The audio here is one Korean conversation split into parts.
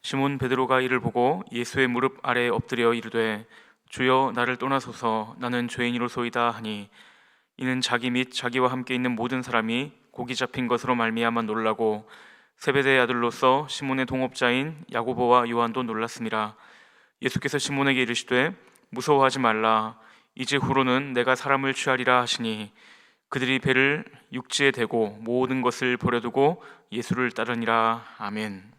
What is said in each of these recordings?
시몬 베드로가 이를 보고 예수의 무릎 아래에 엎드려 이르되 주여 나를 떠나소서 나는 죄인이로소이다 하니 이는 자기 및 자기와 함께 있는 모든 사람이 고기 잡힌 것으로 말미암아 놀라고 세베대의 아들로서 시몬의 동업자인 야고보와 요한도 놀랐음이라. 예수께서 시몬에게 이르시되 무서워하지 말라 이제 후로는 내가 사람을 취하리라 하시니 그들이 배를 육지에 대고 모든 것을 버려두고 예수를 따르니라. 아멘.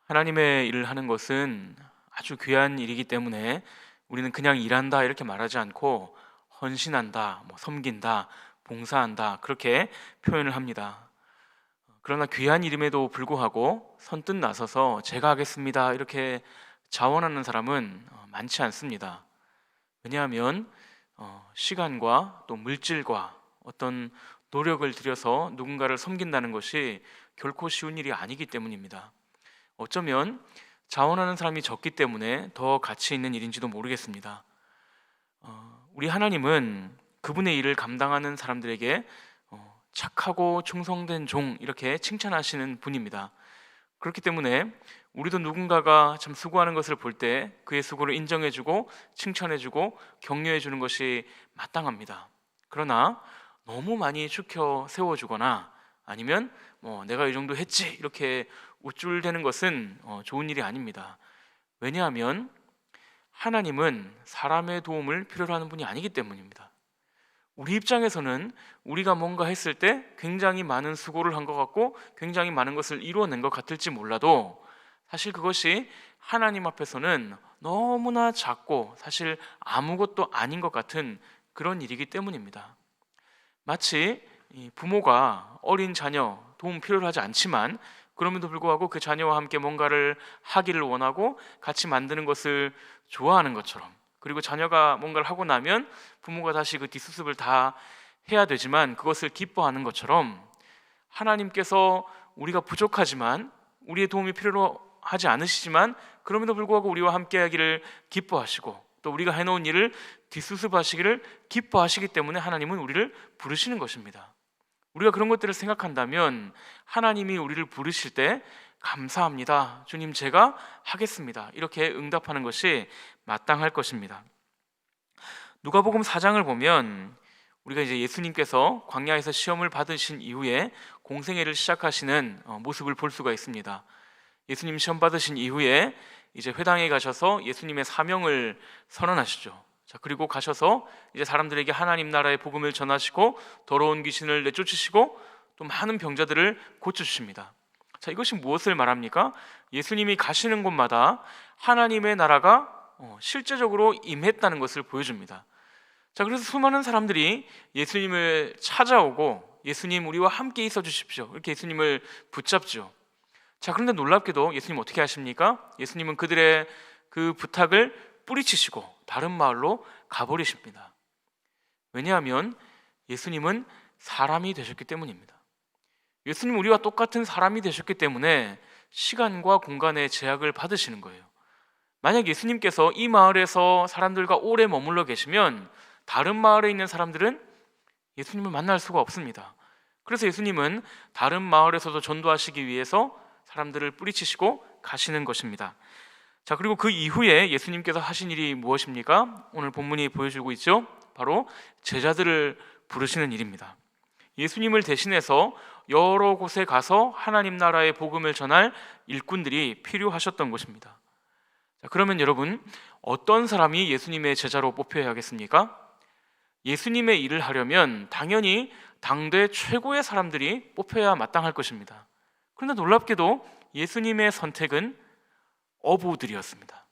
하나님의 일을 하는 것은 아주 귀한 일이기 때문에 우리는 그냥 일한다 이렇게 말하지 않고 헌신한다, 섬긴다, 봉사한다 그렇게 표현을 합니다. 그러나 귀한 일임에도 불구하고 선뜻 나서서 제가 하겠습니다 이렇게 자원하는 사람은 많지 않습니다. 왜냐하면 시간과 또 물질과 어떤 노력을 들여서 누군가를 섬긴다는 것이 결코 쉬운 일이 아니기 때문입니다. 어쩌면 자원하는 사람이 적기 때문에 더 가치 있는 일인지도 모르겠습니다. 우리 하나님은 그분의 일을 감당하는 사람들에게 착하고 충성된 종 이렇게 칭찬하시는 분입니다. 그렇기 때문에 우리도 누군가가 참 수고하는 것을 볼 때 그의 수고를 인정해주고 칭찬해주고 격려해주는 것이 마땅합니다. 그러나 너무 많이 추켜 세워주거나 아니면 내가 이 정도 했지 이렇게 우쭐대는 것은 좋은 일이 아닙니다. 왜냐하면 하나님은 사람의 도움을 필요로 하는 분이 아니기 때문입니다. 우리 입장에서는 우리가 뭔가 했을 때 굉장히 많은 수고를 한 것 같고 굉장히 많은 것을 이루어낸 것 같을지 몰라도 사실 그것이 하나님 앞에서는 너무나 작고 사실 아무것도 아닌 것 같은 그런 일이기 때문입니다. 마치 부모가 어린 자녀 도움 필요로 하지 않지만 그럼에도 불구하고 그 자녀와 함께 뭔가를 하기를 원하고 같이 만드는 것을 좋아하는 것처럼, 그리고 자녀가 뭔가를 하고 나면 부모가 다시 그 뒷수습을 다 해야 되지만 그것을 기뻐하는 것처럼 하나님께서 우리가 부족하지만 우리의 도움이 필요로 하지 않으시지만 그럼에도 불구하고 우리와 함께 하기를 기뻐하시고 또 우리가 해놓은 일을 뒷수습하시기를 기뻐하시기 때문에 하나님은 우리를 부르시는 것입니다. 우리가 그런 것들을 생각한다면 하나님이 우리를 부르실 때 감사합니다, 주님 제가 하겠습니다 이렇게 응답하는 것이 마땅할 것입니다. 누가복음 4장을 보면 우리가 이제 예수님께서 광야에서 시험을 받으신 이후에 공생애를 시작하시는 모습을 볼 수가 있습니다. 예수님 시험 받으신 이후에 이제 회당에 가셔서 예수님의 사명을 선언하시죠. 그리고 가셔서 이제 사람들에게 하나님 나라의 복음을 전하시고 더러운 귀신을 내쫓으시고 또 많은 병자들을 고쳐주십니다. 이것이 무엇을 말합니까? 예수님이 가시는 곳마다 하나님의 나라가 실제적으로 임했다는 것을 보여줍니다. 그래서 수많은 사람들이 예수님을 찾아오고 예수님 우리와 함께 있어 주십시오 이렇게 예수님을 붙잡죠. 그런데 놀랍게도 예수님 어떻게 하십니까? 예수님은 그들의 그 부탁을 뿌리치시고 다른 마을로 가버리십니다. 왜냐하면 예수님은 사람이 되셨기 때문입니다. 예수님 우리와 똑같은 사람이 되셨기 때문에 시간과 공간의 제약을 받으시는 거예요. 만약 예수님께서 이 마을에서 사람들과 오래 머물러 계시면 다른 마을에 있는 사람들은 예수님을 만날 수가 없습니다. 그래서 예수님은 다른 마을에서도 전도하시기 위해서 사람들을 뿌리치시고 가시는 것입니다. 그리고 그 이후에 예수님께서 하신 일이 무엇입니까? 오늘 본문이 보여주고 있죠. 바로 제자들을 부르시는 일입니다. 예수님을 대신해서 여러 곳에 가서 하나님 나라의 복음을 전할 일꾼들이 필요하셨던 것입니다. 그러면 여러분, 어떤 사람이 예수님의 제자로 뽑혀야 하겠습니까? 예수님의 일을 하려면 당연히 당대 최고의 사람들이 뽑혀야 마땅할 것입니다. 그런데 놀랍게도 예수님의 선택은 어부들이었습니다.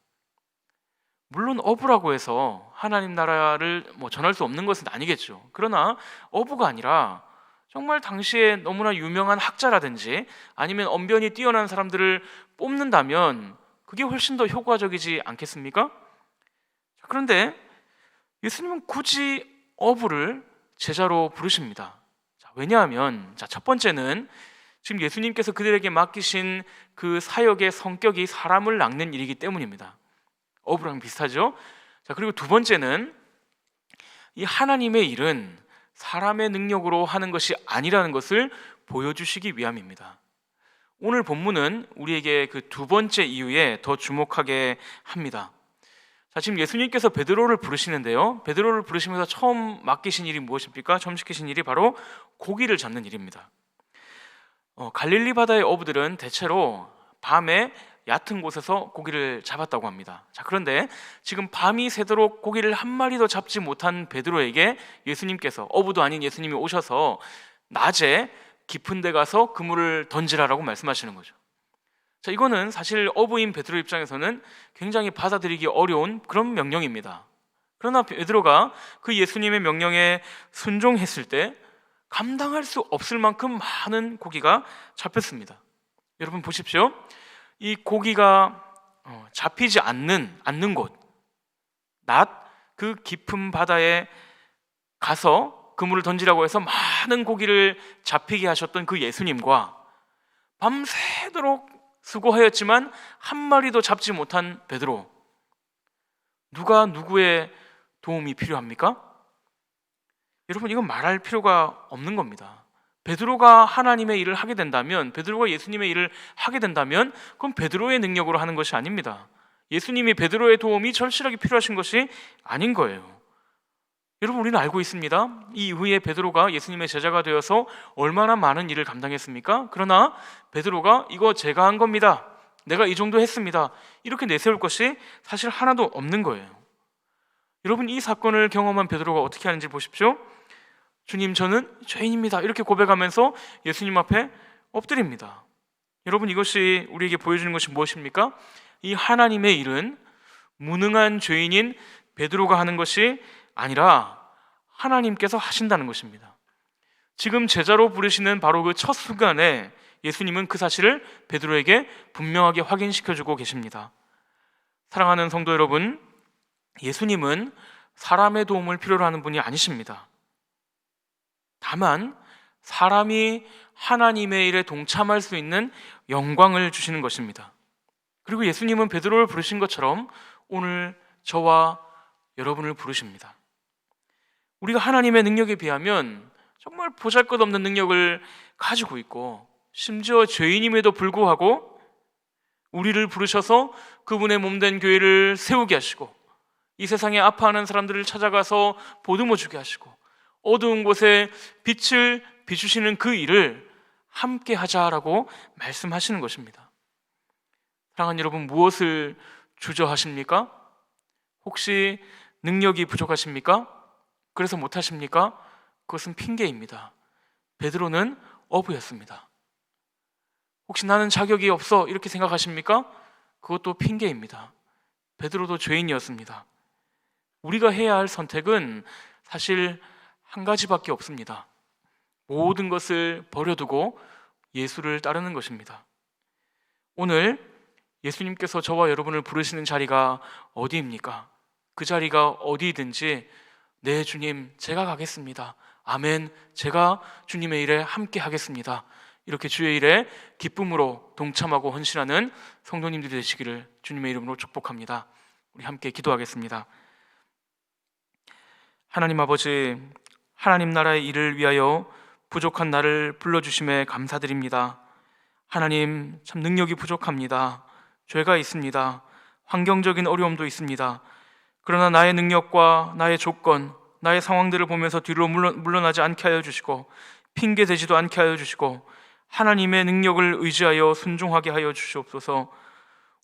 물론 어부라고 해서 하나님 나라를 전할 수 없는 것은 아니겠죠. 그러나 어부가 아니라 정말 당시에 너무나 유명한 학자라든지 아니면 언변이 뛰어난 사람들을 뽑는다면 그게 훨씬 더 효과적이지 않겠습니까? 그런데 예수님은 굳이 어부를 제자로 부르십니다. 왜냐하면 첫 번째는 지금 예수님께서 그들에게 맡기신 그 사역의 성격이 사람을 낚는 일이기 때문입니다. 어부랑 비슷하죠? 그리고 두 번째는 이 하나님의 일은 사람의 능력으로 하는 것이 아니라는 것을 보여주시기 위함입니다. 오늘 본문은 우리에게 그 두 번째 이유에 더 주목하게 합니다. 자, 지금 예수님께서 베드로를 부르시는데요, 베드로를 부르시면서 처음 맡기신 일이 무엇입니까? 처음 시키신 일이 바로 고기를 잡는 일입니다. 갈릴리 바다의 어부들은 대체로 밤에 얕은 곳에서 고기를 잡았다고 합니다. 자, 그런데 지금 밤이 새도록 고기를 한 마리도 잡지 못한 베드로에게 예수님께서, 어부도 아닌 예수님이 오셔서 낮에 깊은 데 가서 그물을 던지라라고 말씀하시는 거죠. 자, 이거는 사실 어부인 베드로 입장에서는 굉장히 받아들이기 어려운 그런 명령입니다. 그러나 베드로가 그 예수님의 명령에 순종했을 때 감당할 수 없을 만큼 많은 고기가 잡혔습니다. 여러분 보십시오. 이 고기가 잡히지 않는 곳, 낮 그 깊은 바다에 가서 그물을 던지라고 해서 많은 고기를 잡히게 하셨던 그 예수님과 밤새도록 수고하였지만 한 마리도 잡지 못한 베드로, 누가 누구의 도움이 필요합니까? 여러분, 이건 말할 필요가 없는 겁니다. 베드로가 하나님의 일을 하게 된다면, 베드로가 예수님의 일을 하게 된다면 그건 베드로의 능력으로 하는 것이 아닙니다. 예수님이 베드로의 도움이 절실하게 필요하신 것이 아닌 거예요. 여러분, 우리는 알고 있습니다. 이 이후에 베드로가 예수님의 제자가 되어서 얼마나 많은 일을 감당했습니까? 그러나 베드로가 이거 제가 한 겁니다, 내가 이 정도 했습니다, 이렇게 내세울 것이 사실 하나도 없는 거예요. 여러분, 이 사건을 경험한 베드로가 어떻게 하는지 보십시오. 주님, 저는 죄인입니다, 이렇게 고백하면서 예수님 앞에 엎드립니다. 여러분, 이것이 우리에게 보여주는 것이 무엇입니까? 이 하나님의 일은 무능한 죄인인 베드로가 하는 것이 아니라 하나님께서 하신다는 것입니다. 지금 제자로 부르시는 바로 그 첫 순간에 예수님은 그 사실을 베드로에게 분명하게 확인시켜주고 계십니다. 사랑하는 성도 여러분, 예수님은 사람의 도움을 필요로 하는 분이 아니십니다. 다만 사람이 하나님의 일에 동참할 수 있는 영광을 주시는 것입니다. 그리고 예수님은 베드로를 부르신 것처럼 오늘 저와 여러분을 부르십니다. 우리가 하나님의 능력에 비하면 정말 보잘것없는 능력을 가지고 있고, 심지어 죄인임에도 불구하고 우리를 부르셔서 그분의 몸된 교회를 세우게 하시고, 이 세상에 아파하는 사람들을 찾아가서 보듬어 주게 하시고, 어두운 곳에 빛을 비추시는 그 일을 함께 하자라고 말씀하시는 것입니다. 사랑하는 여러분, 무엇을 주저하십니까? 혹시 능력이 부족하십니까? 그래서 못하십니까? 그것은 핑계입니다. 베드로는 어부였습니다. 혹시 나는 자격이 없어 이렇게 생각하십니까? 그것도 핑계입니다. 베드로도 죄인이었습니다. 우리가 해야 할 선택은 사실 한 가지밖에 없습니다. 모든 것을 버려두고 예수를 따르는 것입니다. 오늘 예수님께서 저와 여러분을 부르시는 자리가 어디입니까? 그 자리가 어디든지 네 주님, 제가 가겠습니다, 아멘, 제가 주님의 일에 함께 하겠습니다, 이렇게 주의 일에 기쁨으로 동참하고 헌신하는 성도님들이 되시기를 주님의 이름으로 축복합니다. 우리 함께 기도하겠습니다. 하나님 아버지, 하나님 나라의 일을 위하여 부족한 나를 불러주심에 감사드립니다. 하나님, 참 능력이 부족합니다. 죄가 있습니다. 환경적인 어려움도 있습니다. 그러나 나의 능력과 나의 조건, 나의 상황들을 보면서 뒤로 물러나지 않게 하여 주시고, 핑계대지도 않게 하여 주시고, 하나님의 능력을 의지하여 순종하게 하여 주시옵소서.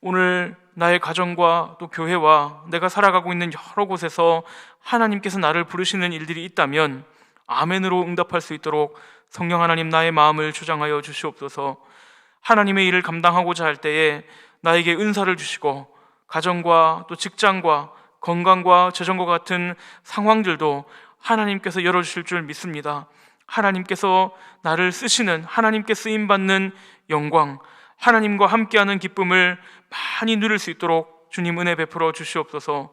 오늘 나의 가정과 또 교회와 내가 살아가고 있는 여러 곳에서 하나님께서 나를 부르시는 일들이 있다면 아멘으로 응답할 수 있도록 성령 하나님, 나의 마음을 주장하여 주시옵소서. 하나님의 일을 감당하고자 할 때에 나에게 은사를 주시고, 가정과 또 직장과 건강과 재정과 같은 상황들도 하나님께서 열어주실 줄 믿습니다. 하나님께서 나를 쓰시는, 하나님께 쓰임받는 영광, 하나님과 함께하는 기쁨을 많이 누릴 수 있도록 주님 은혜 베풀어 주시옵소서.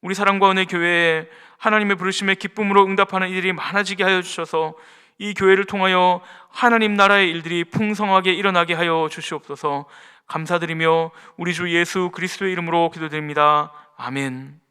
우리 사랑과 은혜 교회에 하나님의 부르심에 기쁨으로 응답하는 이들이 많아지게 하여 주셔서 이 교회를 통하여 하나님 나라의 일들이 풍성하게 일어나게 하여 주시옵소서. 감사드리며 우리 주 예수 그리스도의 이름으로 기도드립니다. 아멘.